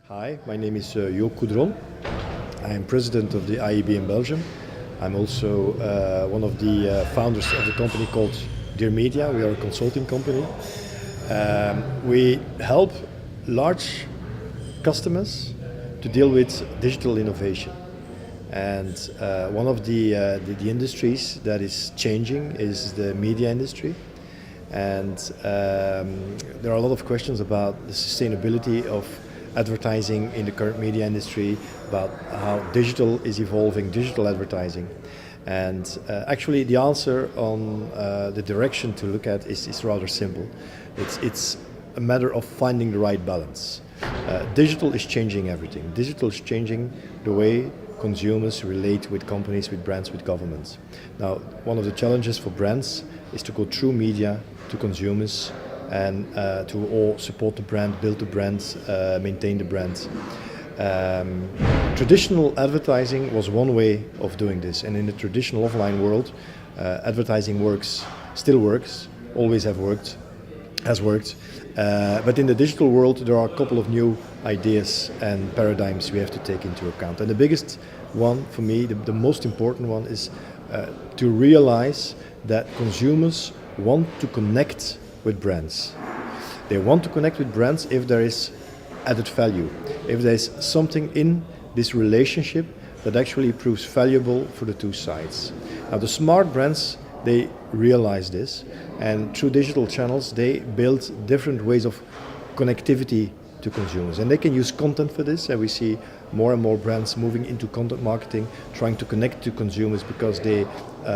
Hi, my name is Caudron. I am president of the IAB in Belgium. I'm also one of the founders of the company called Dearmedia. We are a consulting company. We help large customers to deal with digital innovation. And one of the industries that is changing is the media industry. And there are a lot of questions about the sustainability of advertising in the current media industry, about how digital is evolving, digital advertising. And actually the answer on the direction to look at is rather simple. It's a matter of finding the right balance. Digital is changing everything. Digital is changing the way consumers relate with companies, with brands, with governments. Now, one of the challenges for brands is to go through media to consumers and to all support the brand, build the brand, maintain the brand. Traditional advertising was one way of doing this, and in the traditional offline world, advertising still works, always has worked. But in the digital world, there are a couple of new ideas and paradigms we have to take into account. And the biggest one for me, the most important one, is to realize that consumers want to connect with brands. They want to connect with brands if there is added value, if there is something in this relationship that actually proves valuable for the two sides. Now, the smart brands, they realize this, and through digital channels they build different ways of connectivity to consumers, and they can use content for this, and we see more and more brands moving into content marketing, trying to connect to consumers because they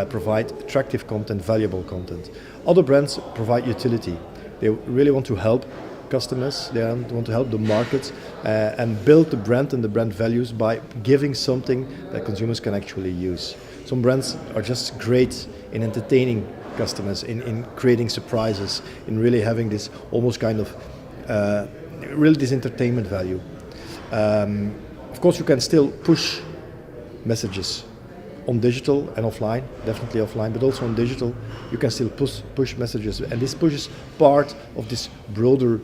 provide attractive content, valuable content. Other brands provide utility. They really want to help customers, they want to help the market and build the brand and the brand values by giving something that consumers can actually use. Some brands are just great in entertaining customers, in creating surprises, in really having this almost kind of really this entertainment value. Of course, you can still push messages on digital and offline, definitely offline, but also on digital, you can still push messages. And this pushes part of this broader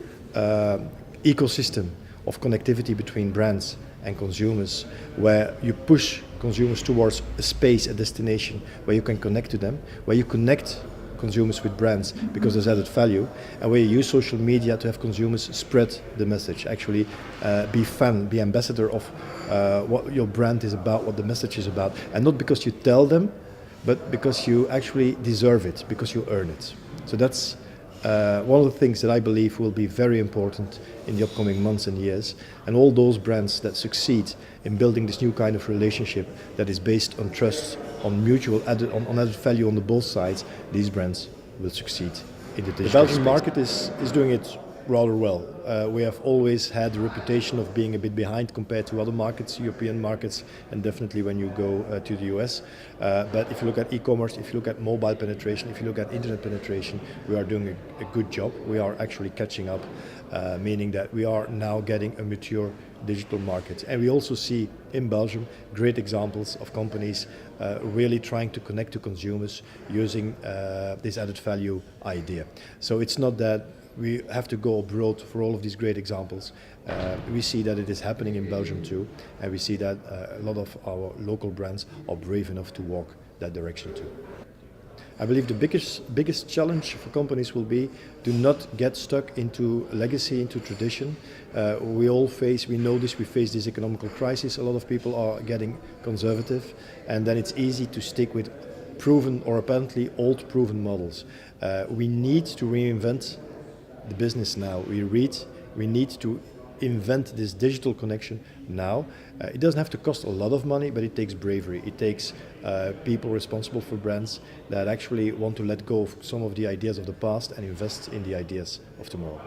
ecosystem of connectivity between brands and consumers, where you push consumers towards a space, a destination where you can connect to them, where you connect consumers with brands because there's added value, and where you use social media to have consumers spread the message, actually be fan, be ambassador of what your brand is about, what the message is about, and not because you tell them, but because you actually deserve it, because you earn it. So that's one of the things that I believe will be very important in the upcoming months and years, and all those brands that succeed in building this new kind of relationship that is based on trust, on mutual added value on both sides, these brands will succeed in the digital space. The Belgian market is doing it rather well. We have always had the reputation of being a bit behind compared to other markets, European markets, and definitely when you go to the US. But if you look at e-commerce, if you look at mobile penetration, if you look at internet penetration, we are doing a good job. We are actually catching up, meaning that we are now getting a mature digital market. And we also see in Belgium great examples of companies really trying to connect to consumers using this added value idea. So it's not that we have to go abroad for all of these great examples. We see that it is happening in Belgium too, and we see that a lot of our local brands are brave enough to walk that direction too. I believe the biggest challenge for companies will be to not get stuck into legacy, into tradition. We know this, we face this economical crisis. A lot of people are getting conservative, and then it's easy to stick with proven or apparently old proven models. We need to reinvent the business now. We need to invent this digital connection now. It doesn't have to cost a lot of money, but it takes bravery. It takes people responsible for brands that actually want to let go of some of the ideas of the past and invest in the ideas of tomorrow.